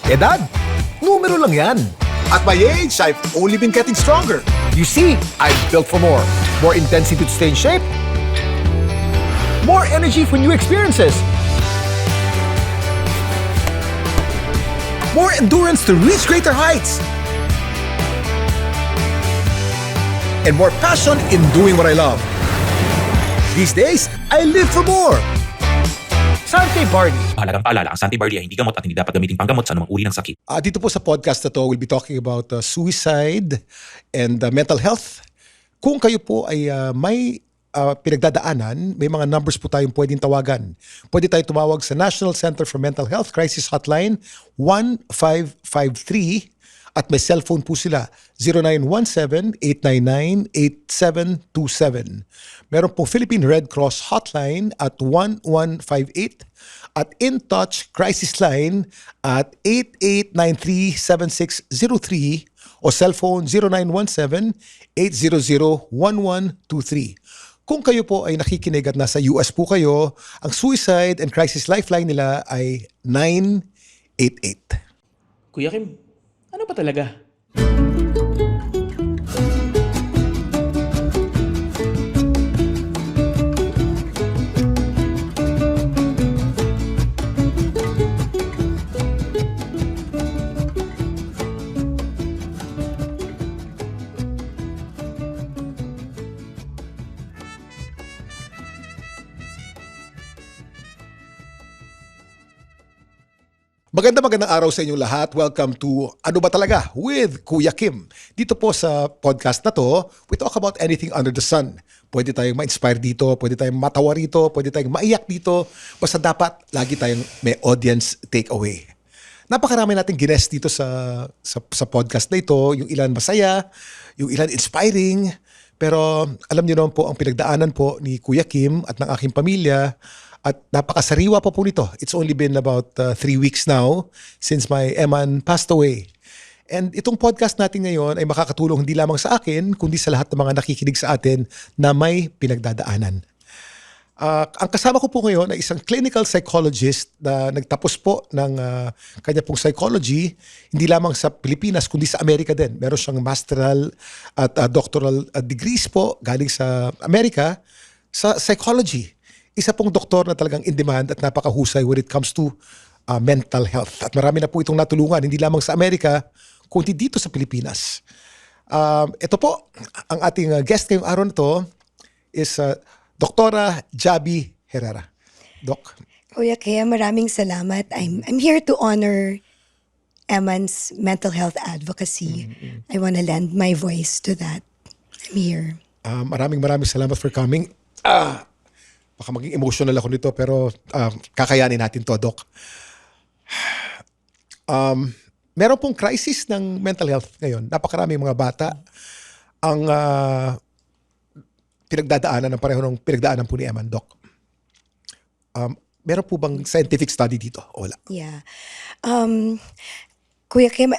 Edad, numero lang yan. At my age, I've only been getting stronger. You see, I've built for more. More intensity to stay in shape. More energy for new experiences. More endurance to reach greater heights. And more passion in doing what I love. These days, I live for more. Sante Barley. Mahalagang paalala, ang Santi Barley ay hindi gamot at hindi dapat gamitin panggamot sa anumang uri ng sakit. Dito po sa podcast na to, we'll be talking about suicide and mental health. Kung kayo po ay may pinagdadaanan, may mga numbers po tayong pwedeng tawagan. Pwede tayo tumawag sa National Center for Mental Health Crisis Hotline 1553 at may cellphone po sila 0917-899-8727. Meron pong Philippine Red Cross Hotline at 1158 at In Touch Crisis Line at 8893-7603 o cellphone 0917-800-1123. Kung kayo po ay nakikinig at nasa US po kayo, ang Suicide and Crisis Lifeline nila ay 988. Kuya Kim, ano ba talaga? Magandang araw sa inyong lahat. Welcome to Ano Ba Talaga with Kuya Kim. Dito po sa podcast na to, we talk about anything under the sun. Pwede tayong ma-inspire dito, pwede tayong matawa rito, pwede tayong maiyak dito. Basta dapat lagi tayong may audience takeaway. Napakarami nating guest dito sa podcast na ito. Yung ilan masaya, yung ilan inspiring. Pero alam niyo naman po ang pinagdaanan po ni Kuya Kim at ng aking pamilya. At napakasariwa pa po nito. It's only been about 3 weeks now since my eman passed away. And itong podcast natin ngayon ay makakatulong hindi lamang sa akin, kundi sa lahat ng mga nakikinig sa atin na may pinagdadaanan. Ang kasama ko po ngayon ay isang clinical psychologist na nagtapos po ng kanya pong psychology, hindi lamang sa Pilipinas, kundi sa Amerika din. Meron siyang masteral at doctoral degrees po galing sa Amerika sa psychology. Isa pong doktor na talagang in demand at napakahusay when it comes to mental health. At marami na po itong natulungan, hindi lamang sa Amerika, kundi dito sa Pilipinas. Ito po, ang ating guest ngayong araw na to is Doktora Jabi Herrera. Doc. Kuya Kim, maraming salamat. I'm here to honor Eman's mental health advocacy. I want to lend my voice to that. I'm here. Maraming salamat for coming. Baka maging emotional ako nito pero kakayanin natin to, Doc. Meron pong crisis ng mental health ngayon. Napakaraming mga bata ang pinagdadaanan ng pareho ng pinagdaanan po ni Eman, Doc. Meron po bang scientific study dito? O wala? Yeah. Kuya Kim,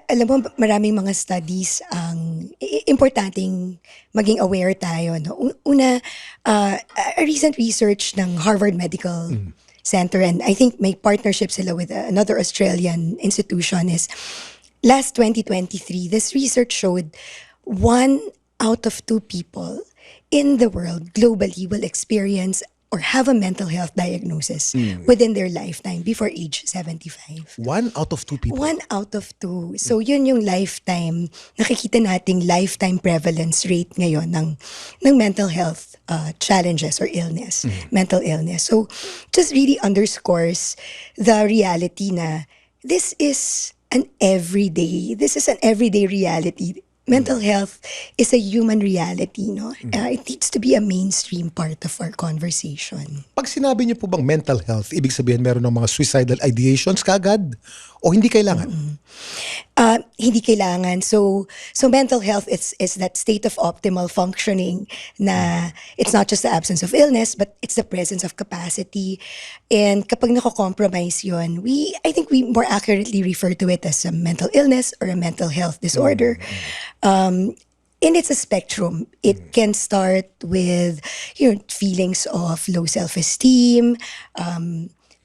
alam mo, maraming mga studies ang importanteng maging aware tayo. No? Una, a recent research ng Harvard Medical Center, and I think may partnership sila with another Australian institution, is last 2023, this research showed 1 out of 2 people in the world globally will experience or have a mental health diagnosis within their lifetime before age 75. 1 out of 2 people? 1 out of 2. So yun yung lifetime, nakikita nating lifetime prevalence rate ngayon ng mental health challenges or illness, mental illness. So just really underscores the reality na this is an everyday reality. Mental health is a human reality, no? It needs to be a mainstream part of our conversation. Pag sinabi niyo po bang mental health, ibig sabihin meron ng mga suicidal ideations kaagad? O hindi kailangan? Hindi kailangan. So mental health is that state of optimal functioning na it's not just the absence of illness, but it's the presence of capacity. And kapag nako-compromise yun, I think we more accurately refer to it as a mental illness or a mental health disorder. And it's a spectrum. It can start with feelings of low self-esteem,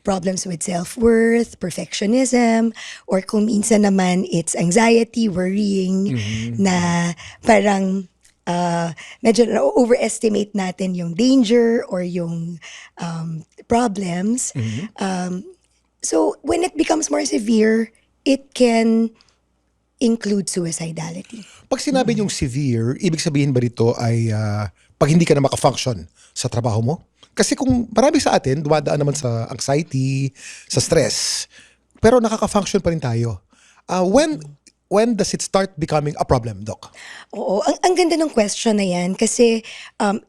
problems with self-worth, perfectionism, or kung minsan naman it's anxiety, worrying, na parang medyo overestimate natin yung danger or yung problems. So when it becomes more severe, it can include suicidality. Pag sinabi yung severe, ibig sabihin ba dito ay pag hindi ka na makafunction sa trabaho mo? Kasi kung marami sa atin, dumadaan naman sa anxiety, sa stress, pero nakaka-function pa rin tayo. When does it start becoming a problem, Doc? Oo, ang ganda ng question na yan kasi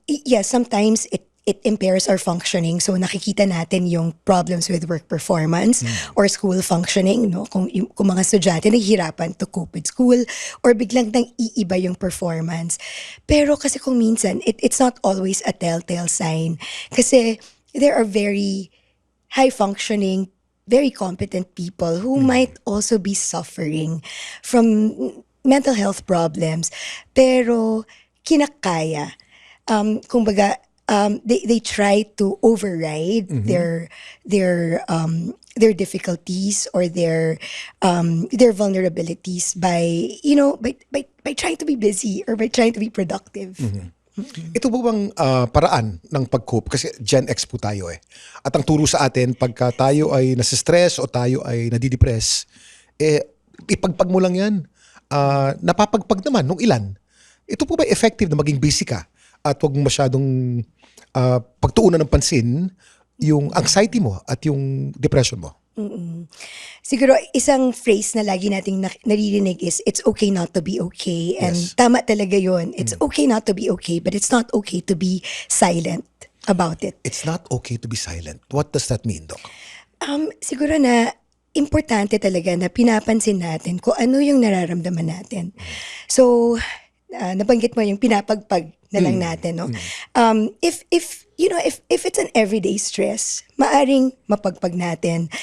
yes, sometimes it impairs our functioning. So nakikita natin yung problems with work performance or school functioning, no? Kung mga estudyante naghihirapan to cope with school or biglang nang iiba yung performance. Pero kasi kung minsan, it's not always a telltale sign. Kasi there are very high functioning, very competent people who might also be suffering from mental health problems. Pero kinakaya. Kumbaga, they try to override their difficulties or their vulnerabilities by trying to be busy or by trying to be productive. Ito ba bang paraan ng pag-cope? Kasi Gen X po tayo eh. At ang turo sa atin, pagka tayo ay nasistress o tayo ay nadidepress, ipagpag mo lang yan. Napapagpag naman nung ilan. Ito po ba effective na maging busy ka? At huwag masyadong pagtuunan ng pansin yung anxiety mo at yung depression mo. Siguro isang phrase na lagi nating naririnig is it's okay not to be okay, and Yes. tama talaga yun. It's okay not to be okay, but it's not okay to be silent about it. It's not okay to be silent. What does that mean, Doc? Siguro na importante talaga na pinapansin natin kung ano yung nararamdaman natin. So, nabanggit mo yung pinapagpag na lang natin, no? If it's an everyday stress, maaring mapagpag natin.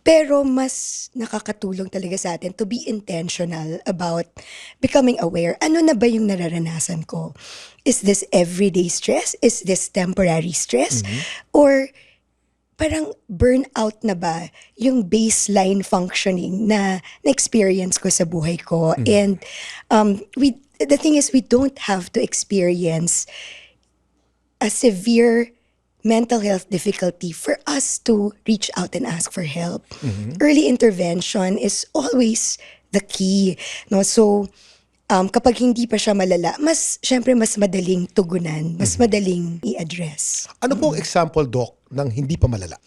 Pero mas nakakatulong talaga sa atin to be intentional about becoming aware. Ano na ba yung nararanasan ko? Is this everyday stress? Is this temporary stress? Or parang burnout na ba yung baseline functioning na na-experience ko sa buhay ko? And the thing is, we don't have to experience a severe mental health difficulty for us to reach out and ask for help. Early intervention is always the key, no? So kapag hindi pa siya malala, syempre mas madaling tugunan, mas madaling i-address. Ano pong example, Doc, ng hindi pa malala?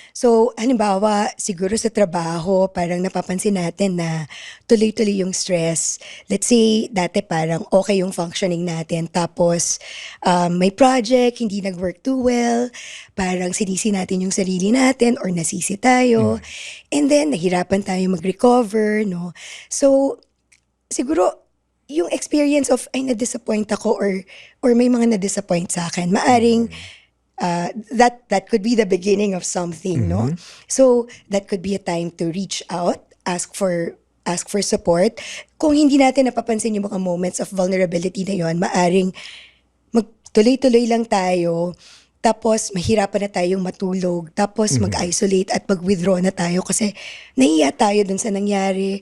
So, halimbawa, siguro sa trabaho, parang napapansin natin na tuloy-tuloy yung stress. Let's say, dati parang okay yung functioning natin. Tapos, may project, hindi nag-work too well. Parang sinisi natin yung sarili natin or nasisi tayo. And then, nahirapan tayo mag-recover, no? So, siguro, yung experience of, ay, na-disappoint ako or may mga na-disappoint sa akin, maaring that could be the beginning of something, no? So that could be a time to reach out, ask for support. Kung hindi natin napapansin yung mga moments of vulnerability na yon, maaring magtuloy-tuloy lang tayo, tapos mahirapan na tayong matulog, tapos mag-isolate at mag-withdraw na tayo kasi nahiya tayo dun sa nangyari.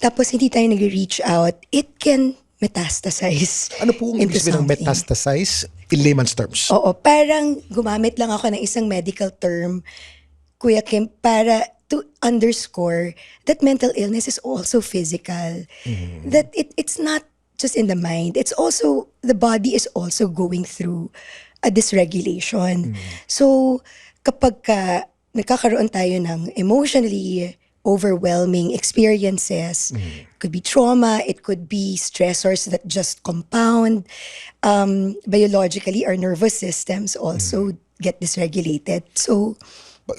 Tapos hindi tayo nag-reach out. It can metastasize. Ano po ang ibig into sabihin ng something. metastasize in layman's terms? Oo, parang gumamit lang ako ng isang medical term, Kuya Kim, para to underscore that mental illness is also physical. That it's not just in the mind. It's also, the body is also going through a dysregulation. So, kapag nagkakaroon tayo ng emotionally overwhelming experiences, could be trauma, it could be stressors that just compound. Biologically, our nervous systems also get dysregulated. So,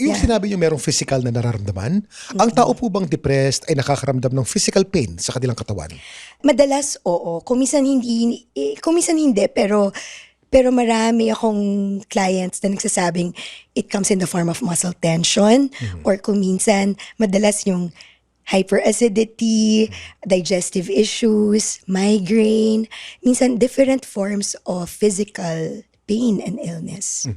Yung yeah. sinabi niyo merong physical na nararamdaman, ang tao po bang depressed ay nakakaramdam ng physical pain sa kanilang katawan? Madalas, oo. Kung minsan hindi, pero marami akong clients na nagsasabing it comes in the form of muscle tension or kung minsan, madalas yung hyperacidity, digestive issues, migraine, minsan different forms of physical pain and illness.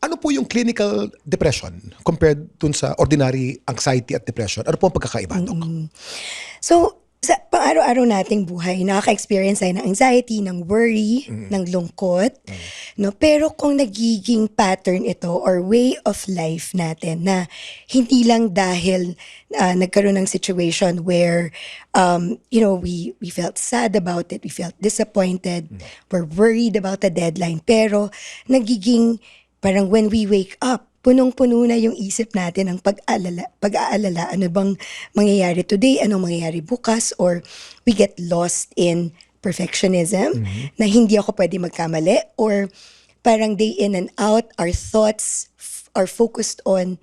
Ano po yung clinical depression compared dun sa ordinary anxiety at depression? Ano po ang pagkakaiba, Doc? So, sa pang-araw-araw nating buhay, nakaka-experience tayo ng anxiety, ng worry, ng lungkot. No? Pero kung nagiging pattern ito or way of life natin na hindi lang dahil nagkaroon ng situation where, we felt sad about it, we felt disappointed, we're worried about the deadline, pero nagiging parang when we wake up, punong-puno na yung isip natin ng pag-aalala, ano bang mangyayari today, anong mangyayari bukas, or we get lost in perfectionism, na hindi ako pwede magkamali, or parang day in and out, our thoughts are focused on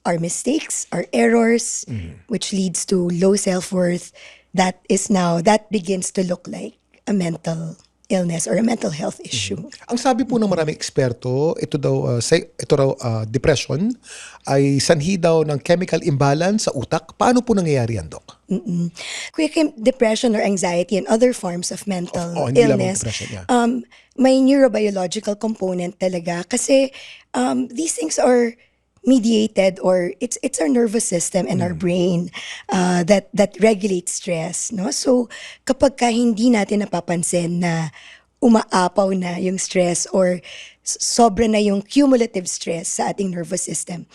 our mistakes, our errors, which leads to low self-worth. That begins to look like a mental illness or a mental health issue. Ang sabi po ng maraming eksperto, ito raw depression ay sanhi daw ng chemical imbalance sa utak. Paano po nangyayari yan, Doc? Kuya Kim, depression or anxiety and other forms of mental hindi lamang illness, depression, yeah. may neurobiological component talaga kasi these things are mediated, or it's our nervous system and our brain that regulates stress, no? So kapag hindi natin napapansin na umaapaw na yung stress or sobra na yung cumulative stress sa ating nervous system,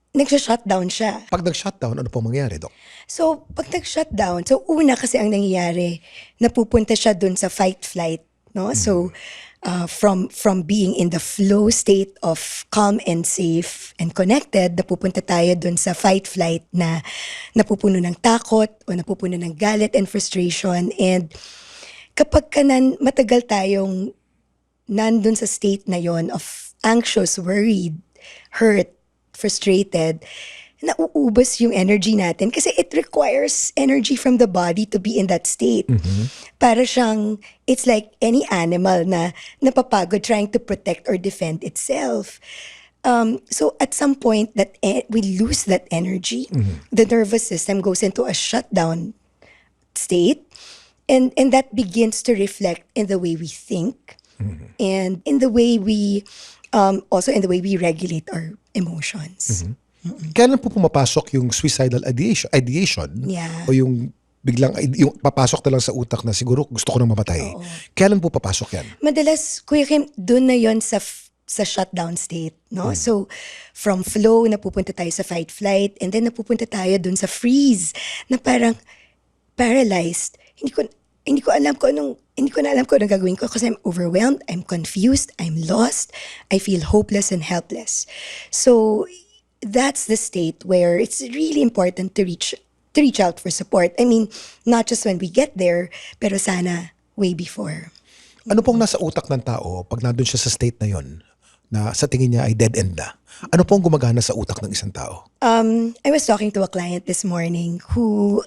nagsha-shutdown siya. Pag nag-shutdown, ano po mangyayari, Doc? So pag nag-shutdown, so una kasi ang nangyayari, napupunta siya dun sa fight-flight, no? So from being in the flow state of calm and safe and connected, napupunta tayo dun sa fight-flight na napupuno ng takot o napupuno ng galit and frustration. And kapag matagal tayong nandun sa state na yon of anxious, worried, hurt, frustrated, nauubos yung energy natin kasi it requires energy from the body to be in that state. Para siyang, it's like any animal na napapagod trying to protect or defend itself. So at some point that we lose that energy, the nervous system goes into a shutdown state, and that begins to reflect in the way we think, and in the way we also in the way we regulate our emotions. Kailan po pumapasok yung suicidal ideation? Yeah. O yung biglang, yung papasok na lang sa utak na siguro gusto ko nang mamatay. Kailan po papasok yan? Madalas, Kuya Kim, doon na yon sa shutdown state, no? So, from flow, napupunta tayo sa fight-flight, and then napupunta tayo doon sa freeze, na parang paralyzed. Hindi ko na alam kung anong gagawin ko kasi I'm overwhelmed, I'm confused, I'm lost, I feel hopeless and helpless. So, that's the state where it's really important to reach out for support. I mean, not just when we get there, pero sana way before. Ano pong nasa utak ng tao pag nandun siya sa state na yon na sa tingin niya ay dead end na? Ano pong gumagana sa utak ng isang tao? I was talking to a client this morning who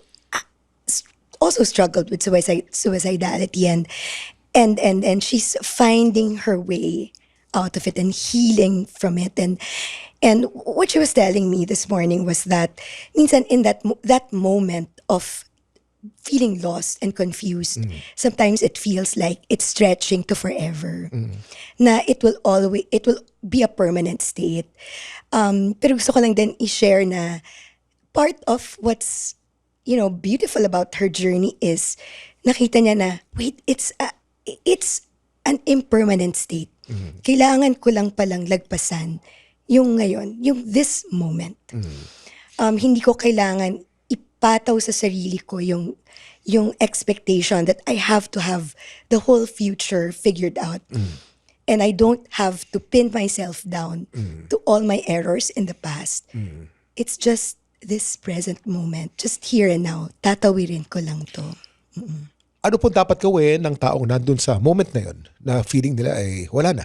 also struggled with suicidality and she's finding her way out of it and healing from it. And what she was telling me this morning was that minsan in that moment of feeling lost and confused, sometimes it feels like it's stretching to forever. Na it will be a permanent state. Pero gusto ko lang din i-share na part of what's beautiful about her journey is nakita niya na wait, it's an impermanent state. Kailangan ko lang palang lagpasan yung ngayon, yung this moment. Hindi ko kailangan ipataw sa sarili ko yung expectation that I have to have the whole future figured out. And I don't have to pin myself down to all my errors in the past. It's just this present moment, just here and now. Tatawirin ko lang to. Ano po dapat gawin ng taong nandun sa moment na yon na feeling nila ay wala na?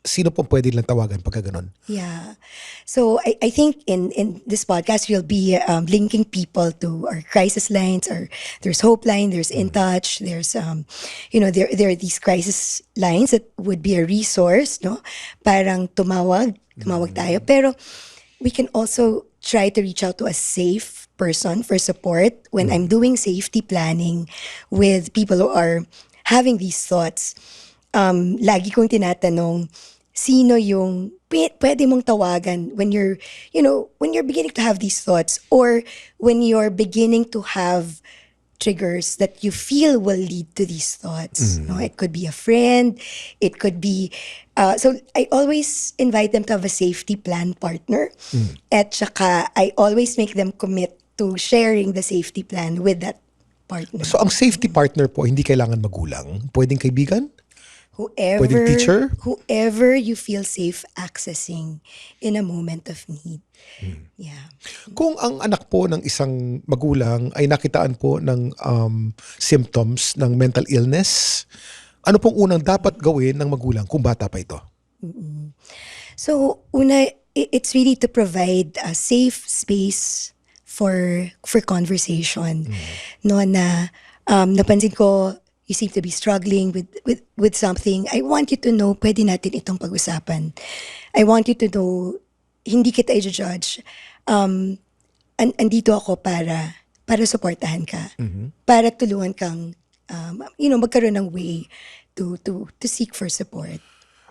Sino pong pwede lang tawagan pagka ganun? Yeah. So I think in this podcast, we'll be linking people to our crisis lines, or there's Hope Line, there's In Touch, there's, there are these crisis lines that would be a resource, no? Parang tumawag tayo. Pero we can also try to reach out to a safe person for support when I'm doing safety planning with people who are having these thoughts. Lagi kong tinatanong, sino yung pwede mong tawagan when you're, when you're beginning to have these thoughts, or when you're beginning to have triggers that you feel will lead to these thoughts. No, it could be a friend, it could be so I always invite them to have a safety plan partner. At saka I always make them commit to sharing the safety plan with that partner. So ang safety partner po, hindi kailangan magulang. Pwedeng kaibigan? Whoever, Pwedeng teacher? whoever you feel safe accessing in a moment of need. Yeah. Kung ang anak po ng isang magulang ay nakitaan po ng symptoms ng mental illness, ano pong unang dapat gawin ng magulang kung bata pa ito? So, una, it's really to provide a safe space for conversation. No, na napansin ko, you seem to be struggling with something. I want you to know, pwede natin itong pag-usapan. I want you to know, hindi kita i-judge. Andito ako para supportahan ka. Para tulungan kang, magkaroon ng way to seek for support.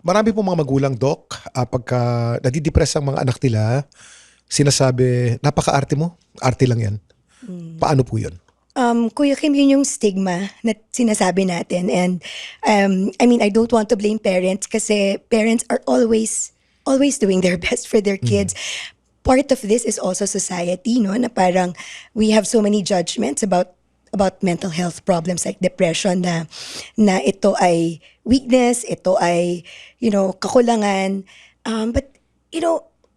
Marami pong mga magulang, Doc, pagka nadidepress ang mga anak nila, sinasabi, napaka-arte mo, arte lang yan. Paano po yun? Kuya Kim, yun yung stigma na sinasabi natin. And I don't want to blame parents kasi parents are always doing their best for their kids. Part of this is also society, no? Na parang we have so many judgments about mental health problems like depression na ito ay weakness, ito ay, kakulangan. But,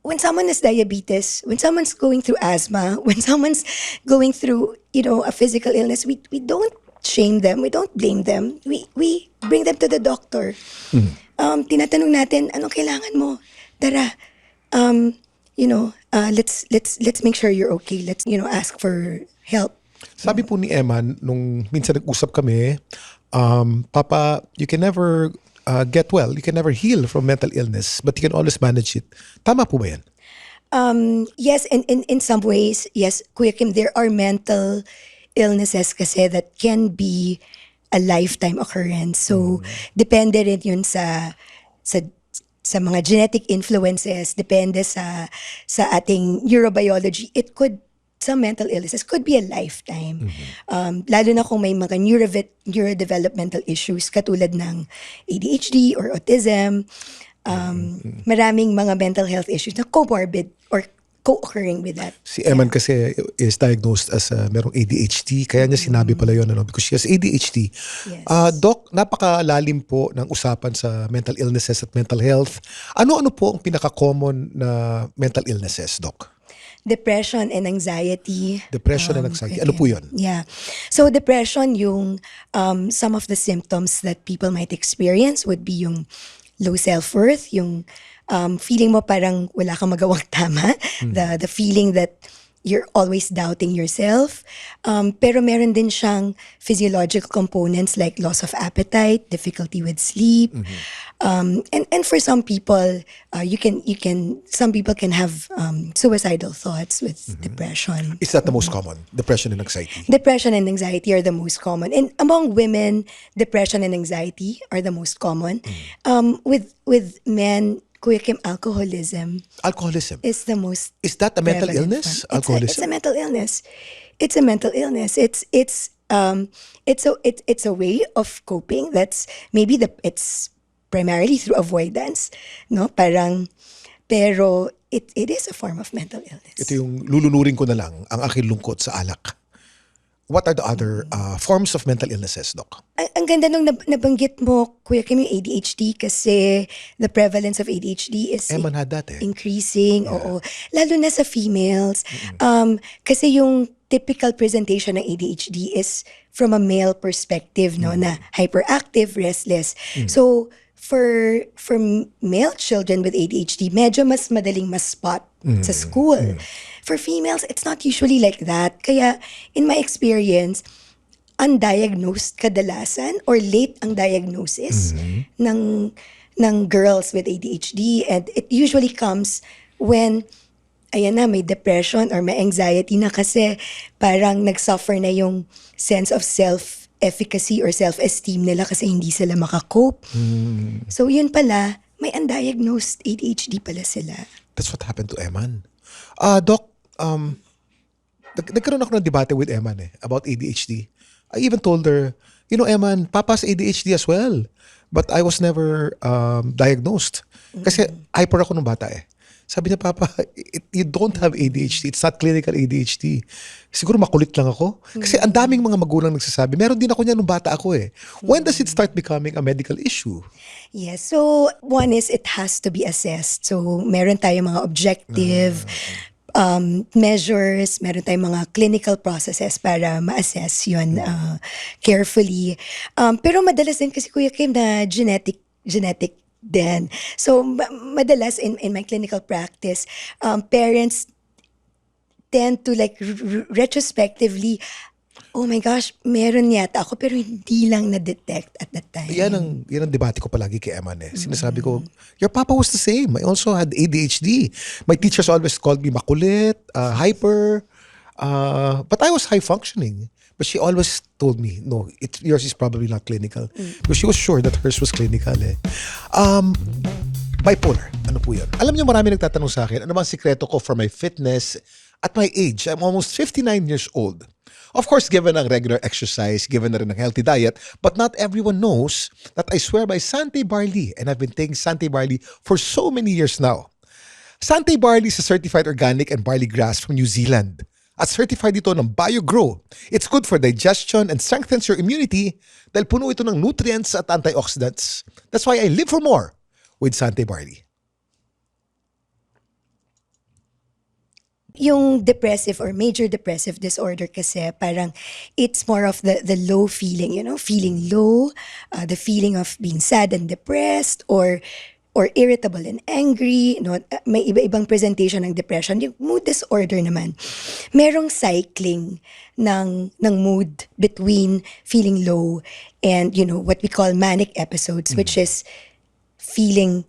when someone has diabetes, when someone's going through asthma, when someone's going through, a physical illness, we don't shame them, we don't blame them. We bring them to the doctor. Tinatanong natin, anong kailangan mo? Tara, let's make sure you're okay. Let's, ask for help. Sabi po ni Emma, nung minsan nag-usap kami, Papa, you can never get well. You can never heal from mental illness, but you can always manage it. Tama po ba yan? Yes, and in some ways, yes, Kuya Kim, there are mental illnesses kasi that can be a lifetime occurrence. So, depende rin yun sa mga genetic influences, depende sa ating neurobiology. Some mental illnesses could be a lifetime. Lalo na kung may mga neurodevelopmental issues katulad ng ADHD or autism. Maraming mga mental health issues na comorbid or co-occurring with that. Si Eman kasi is diagnosed as merong ADHD, kaya niya sinabi pala yun, because she has ADHD. Yes. Doc, napakalalim po ng usapan sa mental illnesses at mental health. Ano-ano po ang pinaka-common na mental illnesses, Doc? Depression and anxiety. Depression and anxiety. Ano po yun? Yeah. So depression, yung some of the symptoms that people might experience would be yung low self-worth, yung feeling mo parang wala kang magawang tama, the feeling that you're always doubting yourself. Pero meron din siyang physiological components like loss of appetite, difficulty with sleep. And for some people, some people can have suicidal thoughts with depression. Is that the most common? Depression and anxiety? Depression and anxiety are the most common. And among women, depression and anxiety are the most common. With men, Kuya Kim, alcoholism is the most. Is that a mental prevalent illness? one. Alcoholism? It's a mental illness. It's a mental illness. It's a way of coping. That's maybe it's primarily through avoidance, no? Pero it is a form of mental illness. Ito yung lulunurin ko na lang ang aking lungkot sa alak. What are the other forms of mental illnesses, Doc? Ang ganda nung nabanggit mo, Kuya Kim, yung ADHD kasi the prevalence of ADHD is Eman had that increasing. Oo. Lalo na sa females. Kasi yung typical presentation ng ADHD is from a male perspective, no, na hyperactive, restless. So, for male children with ADHD, medyo mas madaling mas-spot sa school. For females, it's not usually like that. Kaya, in my experience, undiagnosed kadalasan or late ang diagnosis ng girls with ADHD. And it usually comes when, ayan na, may depression or may anxiety na kasi parang nagsuffer na yung sense of self-efficacy or self-esteem nila kasi hindi sila makakope. So, yun pala, may undiagnosed ADHD pala sila. That's what happened to Eman. Doc, nagkaroon ako ng debate with Eman about ADHD. I even told her, Eman, Papa's ADHD as well. But I was never diagnosed. Kasi hyper ako nung bata Sabi niya, Papa, you don't have ADHD. It's not clinical ADHD. Siguro makulit lang ako. Kasi ang daming mga magulang nagsasabi, meron din ako niya nung bata ako When does it start becoming a medical issue? Yes. So, one is it has to be assessed. So, meron tayong mga objective measures, meron tayong mga clinical processes para ma-assess yun carefully. Pero madalas din kasi Kuya Kim na genetic din. So, madalas in my clinical practice, parents tend to like retrospectively, oh my gosh, meron yata ako pero hindi lang na-detect at that time. Yan ang debate ko palagi kay Eman Sinasabi ko, your papa was the same. I also had ADHD. My teachers always called me makulit, hyper, but I was high functioning. But she always told me, no, yours is probably not clinical. Because she was sure that hers was clinical Bipolar, ano po yun? Alam niyo, marami nagtatanong sa akin, ano bang sikreto ko for my fitness at my age? I'm almost 59 years old. Of course, given ang regular exercise, given na rin ang healthy diet, but not everyone knows that I swear by Sante Barley, and I've been taking Sante Barley for so many years now. Sante Barley is a certified organic and barley grass from New Zealand. At certified ito ng BioGrow. It's good for digestion and strengthens your immunity dahil puno ito ng nutrients at antioxidants. That's why I live for more with Sante Barley. Yung depressive or major depressive disorder kasi parang it's more of the low feeling, feeling low, the feeling of being sad and depressed or irritable and angry, may iba-ibang presentation ng depression. Yung mood disorder naman, merong cycling ng mood between feeling low and what we call manic episodes, which is feeling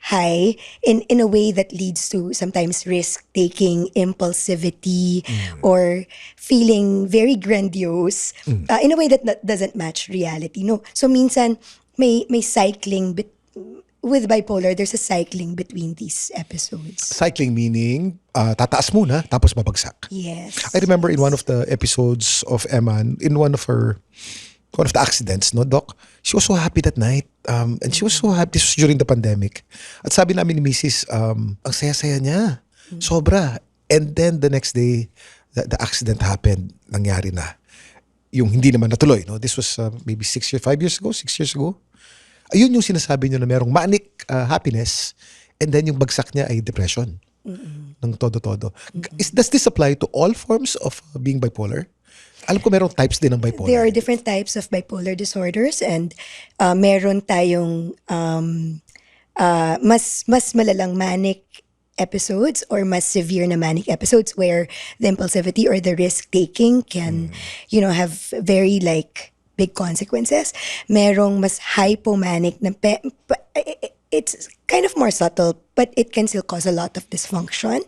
high in a way that leads to sometimes risk-taking, impulsivity, or feeling very grandiose in a way that doesn't match reality. No, so minsan may cycling with bipolar. There's a cycling between these episodes. Cycling meaning tataas muna tapos babagsak. Yes. I remember in one of the episodes of Eman, in one of the accidents, no, Doc, she was so happy that night. And she was so happy. This was during the pandemic. At sabi namin ni Mrs., ang saya-saya niya. Sobra. And then the next day, the accident happened. Nangyari na. Yung hindi naman natuloy. No? This was maybe 6 years ago. Ayun yung sinasabi niyo na merong manic happiness and then yung bagsak niya ay depression. Ng todo-todo. Does this apply to all forms of being bipolar? Alam ko merong types din ng bipolar. There are different types of bipolar disorders and meron tayong mas malalang manic episodes or mas severe na manic episodes where the impulsivity or the risk-taking can, have very big consequences. Merong mas hypomanic na it's kind of more subtle, but it can still cause a lot of dysfunction.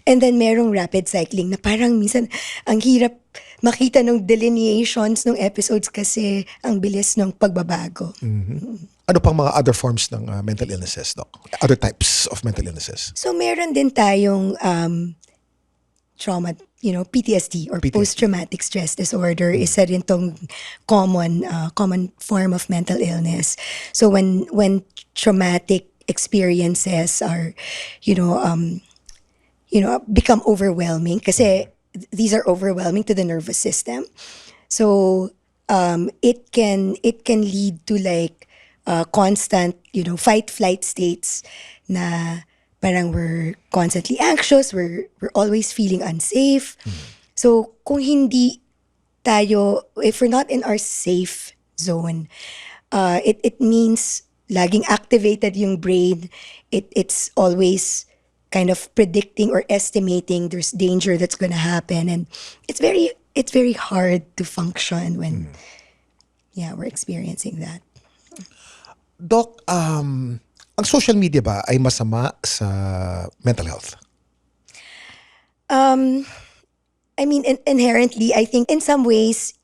And then merong rapid cycling na parang minsan ang hirap makita ng delineations ng episodes kasi ang bilis ng pagbabago. Ano pang mga other forms ng mental illnesses, Doc? Other types of mental illnesses? So meron din tayong trauma, PTSD or post-traumatic stress disorder. Isa rin tong common form of mental illness. So when traumatic experiences are, become overwhelming kasi these are overwhelming to the nervous system. So it can lead to constant, fight-flight states na parang we're constantly anxious, we're always feeling unsafe. So kung hindi tayo, if we're not in our safe zone, it means laging activated yung brain. It's always kind of predicting or estimating there's danger that's gonna happen, and it's very hard to function when we're experiencing that. Doc, ang social media ba ay masama sa mental health? I mean, inherently, I think in some ways,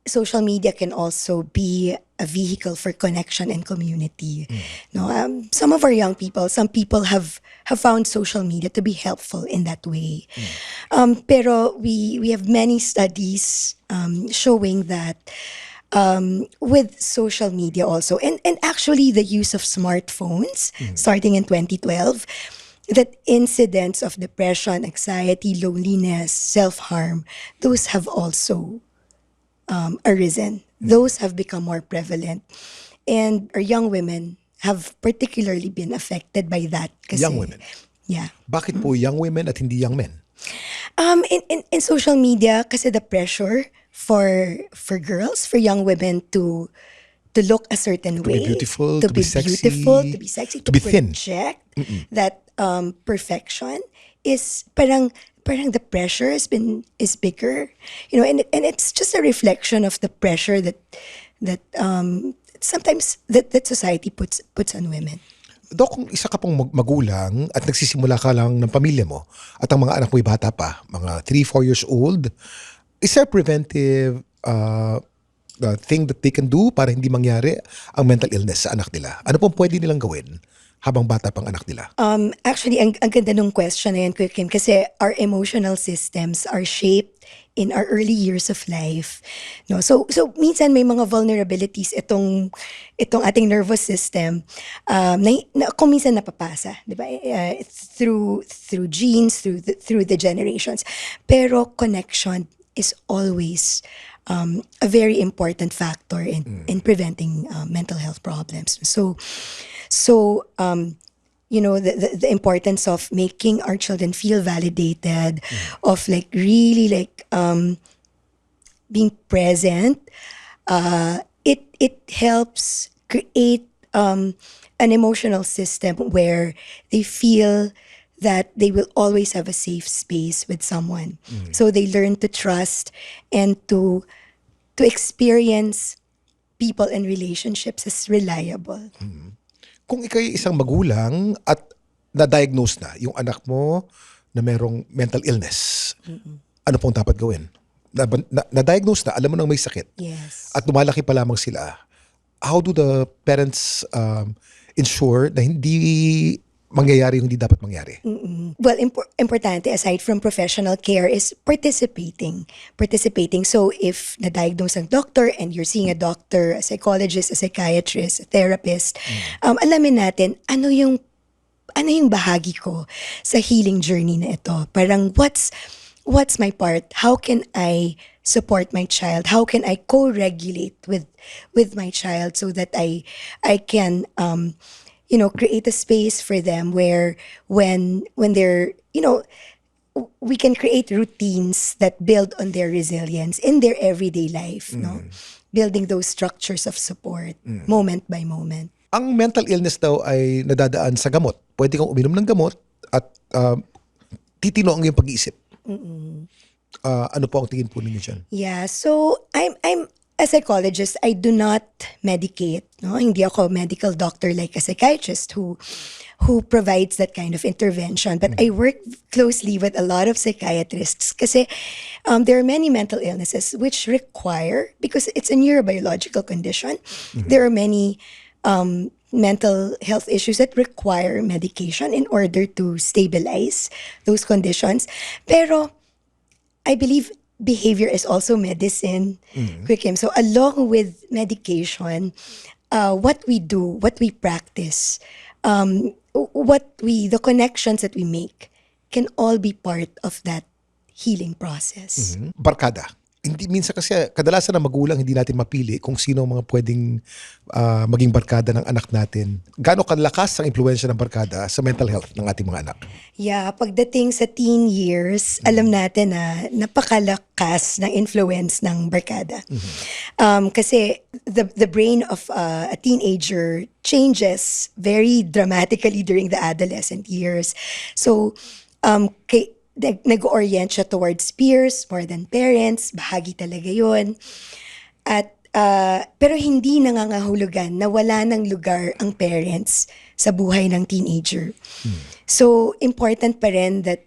social media can also be a vehicle for connection and community. No, some of our young people, some people have found social media to be helpful in that way. Pero we have many studies showing that with social media also, and actually the use of smartphones starting in 2012, that incidents of depression, anxiety, loneliness, self-harm, those have also arisen. Those have become more prevalent. And our young women have particularly been affected by that. Kasi, Young women? Yeah. Bakit po young women at hindi young men? In social media, kasi the pressure for girls, for young women to look a certain be way, beautiful, to to be sexy, beautiful, to be sexy, to be thin. project that perfection is parang the pressure is bigger, and it's just a reflection of the pressure that sometimes that society puts on women. Dok, kung isa ka pong magulang at nagsisimula ka lang ng pamilya mo at ang mga anak mo'y bata pa, mga 3-4 years old, is there a preventive thing that they can do para hindi mangyari ang mental illness sa anak nila? Ano pong pwede nilang gawin habang bata pang anak nila? Actually, ang ganda nung question na yan, Kuya Kim, kasi our emotional systems are shaped in our early years of life. No, so minsan may mga vulnerabilities itong ating nervous system na kung minsan napapasa, 'di ba? Through genes, through the generations. Pero connection is always a very important factor in preventing mental health problems. So the importance of making our children feel validated, of like really like being present. It helps create an emotional system where they feel that they will always have a safe space with someone. So they learn to trust and to experience people and relationships as reliable. Kung ikay isang magulang at na-diagnose na yung anak mo na merong mental illness, ano pong dapat gawin? Na-diagnose na, alam mo nang may sakit. Yes. At lumalaki pa lamang sila. How do the parents ensure na hindi mangyayari yung hindi dapat mangyari? Well, importante aside from professional care is participating. So if na-diagnose ang doctor and you're seeing a doctor, a psychologist, a psychiatrist, a therapist, alamin natin ano yung bahagi ko sa healing journey na ito. Parang what's my part? How can I support my child? How can I co-regulate with my child so that I can create a space for them where when they're, we can create routines that build on their resilience in their everyday life, no? Building those structures of support, moment by moment. Ang mental illness daw ay nadadaan sa gamot. Pwede kang uminom ng gamot at titino ang iyong pag-iisip. Ano po ang tingin po ninyo dyan? Yeah, so I'm a psychologist, I do not medicate. No, hindi ako medical doctor like a psychiatrist who provides that kind of intervention. But I work closely with a lot of psychiatrists kasi there are many mental illnesses which require, because it's a neurobiological condition, there are many mental health issues that require medication in order to stabilize those conditions. Pero I believe behavior is also medicine, Kuya Kim. So along with medication, what we do, what we practice, the connections that we make can all be part of that healing process. Barkada. Hindi, minsan kasi kadalasan na magulang hindi natin mapili kung sino ang mga pwedeng maging barkada ng anak natin. Gaano kalakas ang impluwensya ng barkada sa mental health ng ating mga anak? Yeah, pagdating sa teen years, alam natin na napakalakas ng influence ng barkada. Kasi the brain of a teenager changes very dramatically during the adolescent years. So, nag-orient siya towards peers more than parents. Bahagi talaga yun. At, pero hindi nangangahulugan na wala ng lugar ang parents sa buhay ng teenager. So, important pa rin that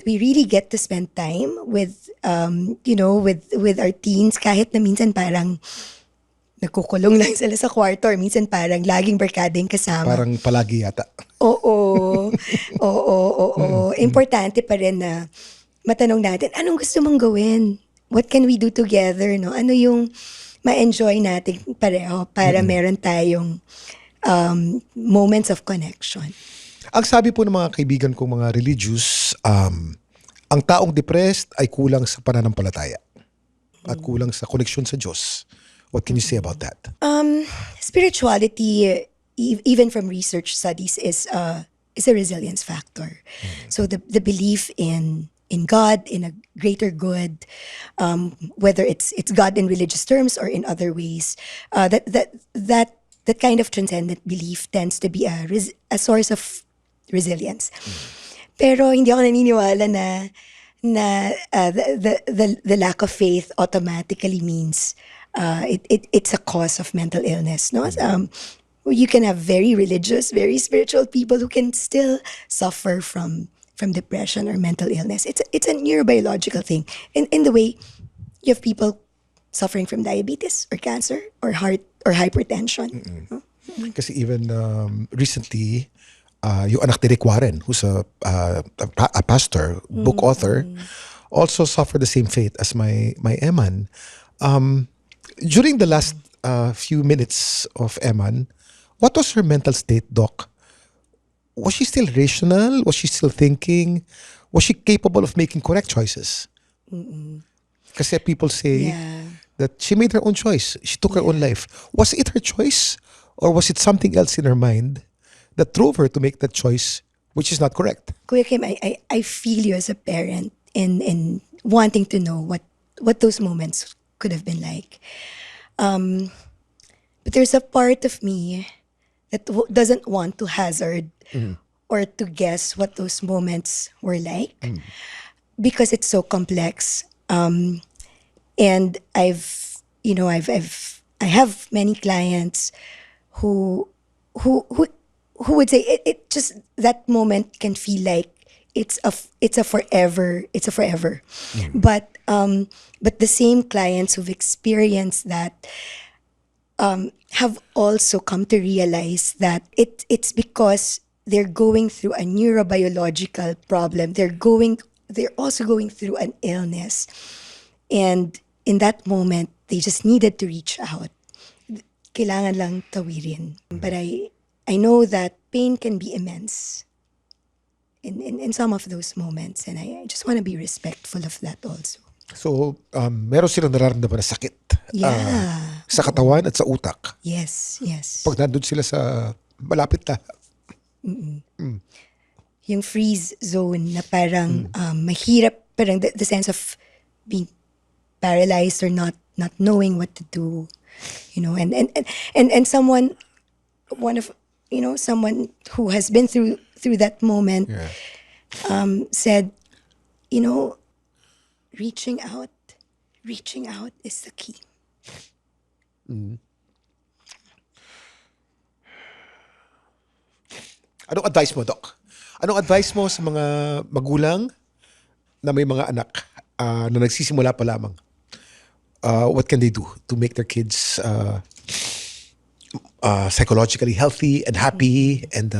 we really get to spend time with, with our teens, kahit na minsan parang nagkukulong lang sila sa kwarto or minsan parang laging barkada yung kasama. Parang palagi yata. Oo. Oo. Importante pa rin na matanong natin, anong gusto mong gawin? What can we do together? No? Ano yung ma-enjoy natin pareho para meron tayong moments of connection? Ang sabi po ng mga kaibigan kong mga religious, ang taong depressed ay kulang sa pananampalataya at kulang sa koneksyon sa Diyos. What can you say about that? Spirituality, even from research studies, is a resilience factor. So the belief in God, in a greater good, whether it's God in religious terms or in other ways, that kind of transcendent belief tends to be a source of resilience. Pero hindi ako naniniwala na the lack of faith automatically means it's a cause of mental illness. No, you can have very religious, very spiritual people who can still suffer from depression or mental illness. It's a neurobiological thing. In the way you have people suffering from diabetes or cancer or heart or hypertension. Kasi even recently, yung anak ni Rick Warren, who's a pastor, book author, also suffered the same fate as my Eman. During the last few minutes of Eman, what was her mental state, Doc? Was she still rational? Was she still thinking? Was she capable of making correct choices? Kasi people say that she made her own choice. She took her own life. Was it her choice? Or was it something else in her mind that drove her to make that choice, which is not correct? Kuya Kim, I feel you as a parent in wanting to know what those moments could have been like. But there's a part of me that doesn't want to hazard or to guess what those moments were like because it's so complex. And I have many clients who would say it just that moment can feel like it's a forever. But the same clients who've experienced that have also come to realize that it's because they're going through a neurobiological problem. They're also going through an illness. And in that moment, they just needed to reach out. Kailangan lang tawirin. But I know that pain can be immense in some of those moments. And I just want to be respectful of that also. So, meron silang nararamdaman na sakit. Yeah. Sa katawan at sa utak. Yes. Pag nandun sila sa malapit na. Yung freeze zone na parang mahirap, parang the sense of being paralyzed or not knowing what to do, and someone who has been through that moment said, reaching out is the key. Anong advice mo, Doc? Anong advice mo sa mga magulang na may mga anak na nagsisimula pa lamang? What can they do to make their kids psychologically healthy and happy and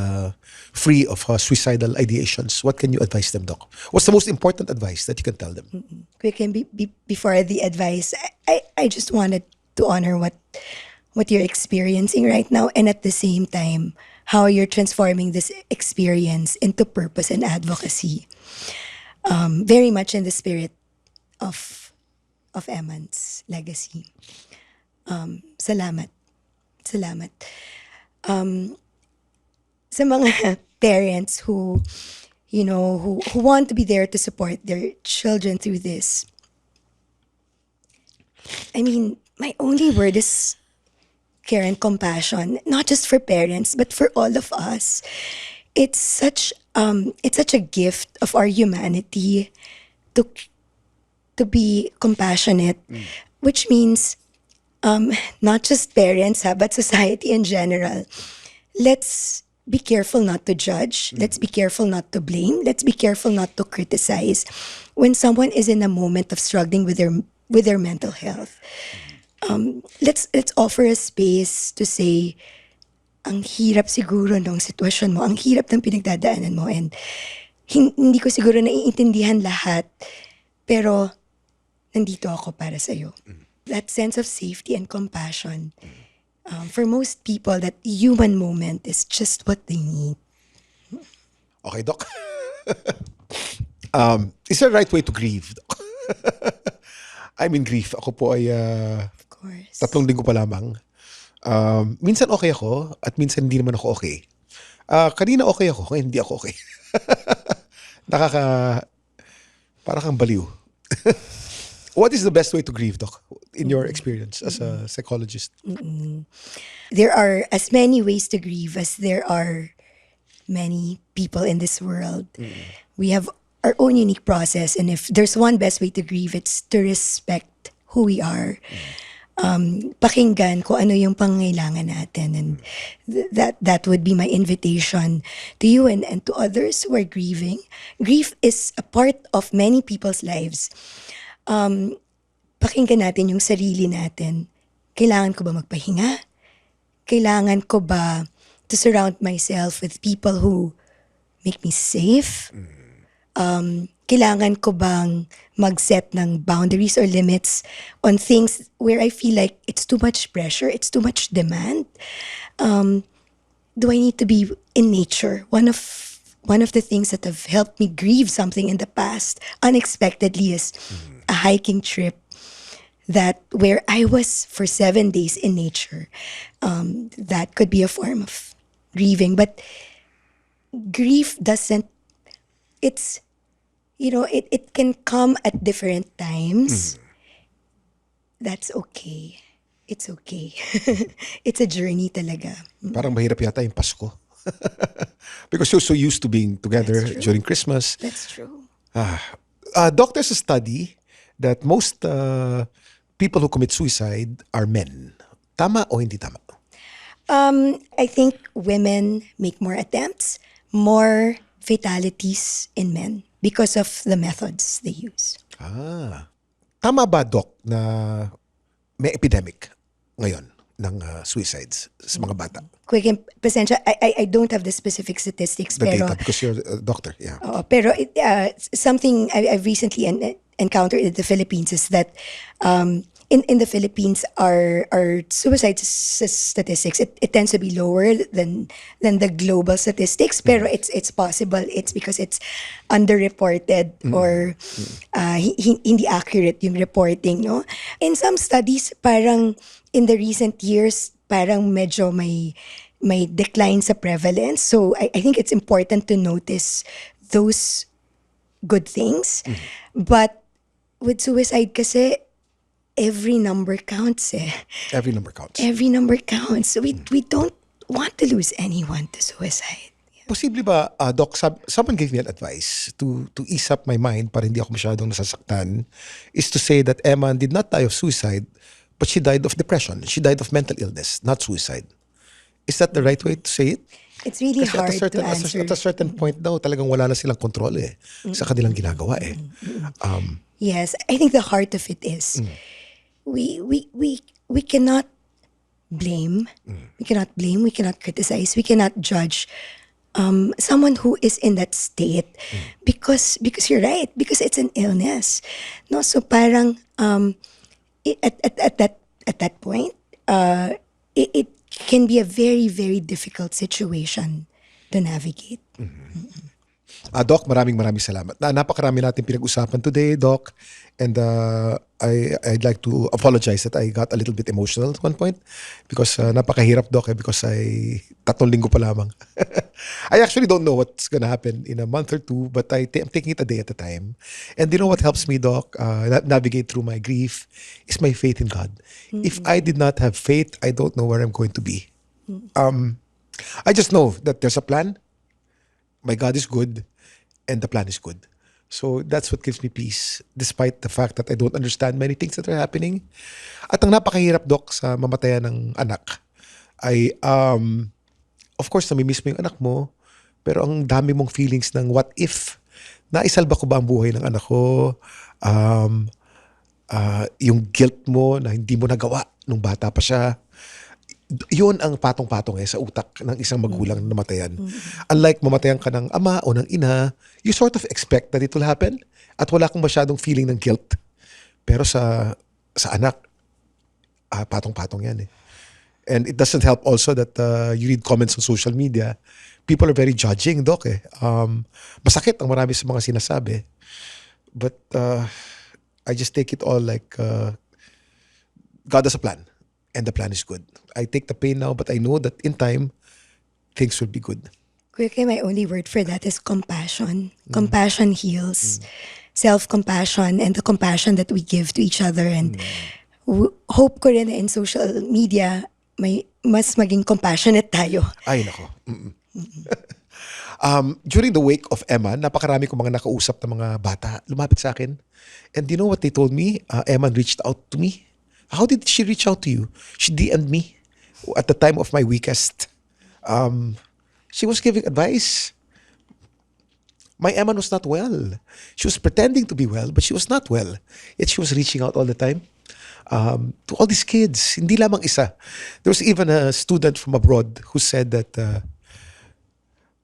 free of suicidal ideations? What can you advise them, Doc? What's the most important advice that you can tell them? Quick, and before the advice, I just wanted to honor what you're experiencing right now, and at the same time, how you're transforming this experience into purpose and advocacy. Very much in the spirit of Eman's legacy. Salamat. Sa mga parents who want to be there to support their children through this. I mean, my only word is care and compassion, not just for parents, but for all of us. It's such a gift of our humanity to be compassionate, which means not just parents, but society in general. Let's be careful not to judge. Let's be careful not to blame. Let's be careful not to criticize when someone is in a moment of struggling with their mental health. let's offer a space to say, ang hirap siguro ng sitwasyon mo, ang hirap ng pinagdadaanan mo, and hindi ko siguro naiintindihan lahat, pero nandito ako para sa'yo. That sense of safety and compassion, for most people, that human moment is just what they need. Okay, Doc. Is there a right way to grieve, Doc? I'm in grief. Ako po ay Of course. 3 linggo pa lamang. Minsan okay ako at minsan hindi naman ako okay. Kanina okay ako, ngayon hindi ako okay. Para kang baliw. What is the best way to grieve, Doc, in your experience as a psychologist? There are as many ways to grieve as there are many people in this world. We have our own unique process, and if there's one best way to grieve, it's to respect who we are. Pakinggan kung ano yung pangangailangan natin, and that would be my invitation to you and to others who are grieving. Grief is a part of many people's lives. Pakinggan natin yung sarili natin. Kailangan ko ba magpahinga? Kailangan ko ba to surround myself with people who make me safe? Kailangan ko bang mag-set ng boundaries or limits on things where I feel like it's too much pressure, it's too much demand? Do I need to be in nature? One of the things that have helped me grieve something in the past unexpectedly is a hiking trip where I was for 7 days in nature. That could be a form of grieving, but grief doesn't, it can come at different times. That's okay. It's okay. It's a journey talaga. Parang mahirap yata yung Pasko. Because you're so used to being together That's true. during Christmas. That's true. Doctors study that most people who commit suicide are men. Tama o hindi tama? I think women make more attempts, more fatalities in men because of the methods they use. Tama ba, Doc, na may epidemic ngayon ng suicides sa mga bata? Quick, pasensya, I don't have the specific statistics, The pero data, because you're a doctor. Yeah. pero something I've recently encountered in the Philippines is that in the Philippines, our suicide statistics, it tends to be lower than the global statistics. Pero it's possible it's because it's underreported or hindi accurate yung reporting, no? In some studies, parang in the recent years, parang medyo may decline sa prevalence. So I think it's important to notice those good things. But with suicide kasi, every number counts eh. Every number counts. Every number counts. So we don't want to lose anyone to suicide. Posible ba, Doc, someone gave me an advice to ease up my mind para hindi ako masyadong nasasaktan, is to say that Emma did not die of suicide, but she died of depression. She died of mental illness, not suicide. Is that the right way to say it? It's really Kasi hard to answer. at a certain point daw, talagang wala na silang kontrol sa kanilang ginagawa Yes, I think the heart of it is we cannot blame. We cannot blame. We cannot criticize. We cannot judge someone who is in that state because you're right, because it's an illness. No, so parang at that point, it can be a very, very difficult situation to navigate. Doc, maraming salamat. Napakarami natin pinag-usapan today, Doc. And I'd like to apologize that I got a little bit emotional at one point because napakahirap, Doc, because 3 linggo pa lamang. I actually don't know what's gonna happen in a month or two, but I'm taking it a day at a time. And you know what helps me, Doc, navigate through my grief is my faith in God. If I did not have faith, I don't know where I'm going to be. I just know that there's a plan. My God is good, and the plan is good. So that's what gives me peace, despite the fact that I don't understand many things that are happening. At ang napakahirap, Doc, sa mamatayan ng anak ay, of course, namimiss mo yung anak mo, pero ang dami mong feelings ng what if, naisalba ko ba ang buhay ng anak ko? Yung guilt mo na hindi mo nagawa nung bata pa siya. Yun ang patong-patong sa utak ng isang magulang na namatayan. Unlike mamatayan ka ng ama o ng ina, you sort of expect that it will happen at wala kang masyadong feeling ng guilt. Pero sa anak, patong-patong yan And it doesn't help also that you read comments on social media. People are very judging, Doc. Masakit ang marami sa mga sinasabi. But I just take it all like God has a plan. And the plan is good. I take the pain now, but I know that in time, things will be good. Kuya Kim, my only word for that is compassion. Compassion heals. Self-compassion and the compassion that we give to each other. And hope ko rin na in social media, may mas maging compassionate tayo. Ay, nako. During the wake of Eman, napakarami kong mga nakausap na mga bata lumapit sa akin. And you know what they told me? Eman reached out to me. How did she reach out to you? She DM'd me at the time of my weakest. She was giving advice. My Eman was not well. She was pretending to be well, but she was not well. Yet she was reaching out all the time to all these kids. Hindi lamang isa. There was even a student from abroad who said that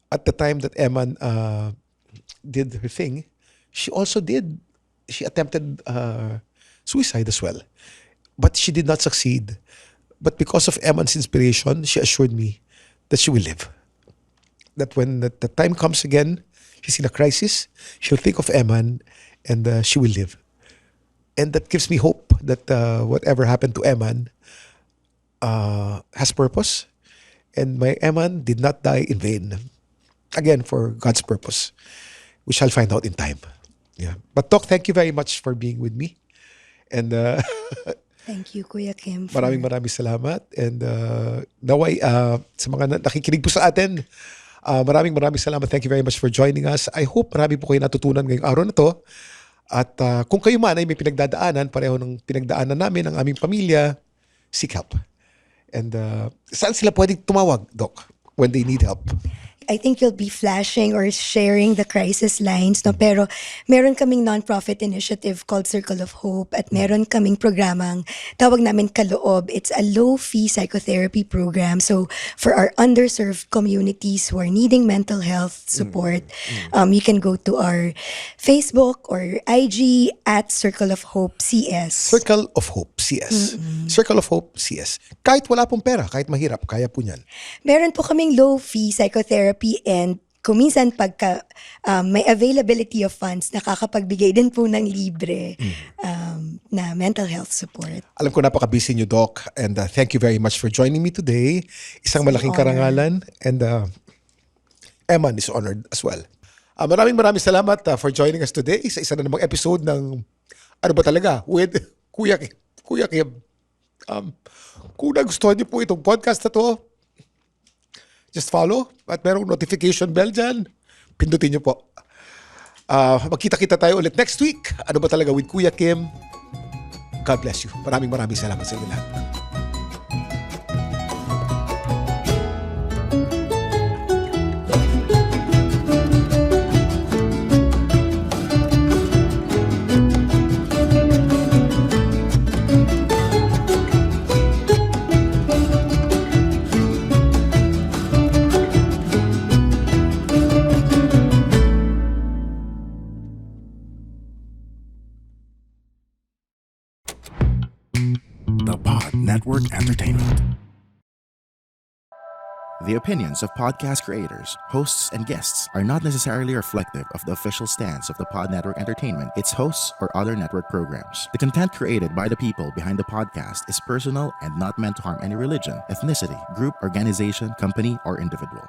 at the time that Eman did her thing, she attempted suicide as well. But she did not succeed. But because of Eman's inspiration, she assured me that she will live. That when the time comes again, she's in a crisis, she'll think of Eman and she will live. And that gives me hope that whatever happened to Eman has purpose. And my Eman did not die in vain. Again, for God's purpose. We shall find out in time. Yeah. But Doc, thank you very much for being with me. And Thank you, Kuya Kim. maraming salamat. And naway, sa mga nakikinig po sa atin, maraming salamat. Thank you very much for joining us. I hope marami po kayo natutunan ngayong araw na to. At kung kayo man ay may pinagdadaanan, pareho ng pinagdaanan namin, ang aming pamilya, seek help. And saan sila pwedeng tumawag, Doc, when they need help? I think you'll be flashing or sharing the crisis lines, no? Pero meron kaming non-profit initiative called Circle of Hope at meron kaming programang tawag namin Kaloob. It's a low-fee psychotherapy program. So for our underserved communities who are needing mental health support, you can go to our Facebook or IG at Circle of Hope CS. Circle of Hope, CS. Circle of Hope, CS. Kahit wala pong pera, kahit mahirap, kaya po niyan. Meron po kaming low-fee psychotherapy and kung minsan pagka may availability of funds, nakakapagbigay din po ng libre na mental health support. Alam ko napaka-busy niyo, Doc. And thank you very much for joining me today. Isang malaking karangalan. And Eman is honored as well. Maraming salamat for joining us today sa isa na namang episode ng Ano Ba Talaga with Kuya Kim. Kung nagustuhan niyo po itong podcast na to, just follow at merong notification bell dyan. Pindutin niyo po. Magkita-kita tayo ulit next week. Ano Ba Talaga with Kuya Kim. God bless you. Maraming salamat sa inyo lahat. Network Entertainment. The opinions of podcast creators, hosts, and guests are not necessarily reflective of the official stance of the Pod Network Entertainment, its hosts, or other network programs. The content created by the people behind the podcast is personal and not meant to harm any religion, ethnicity, group, organization, company, or individual.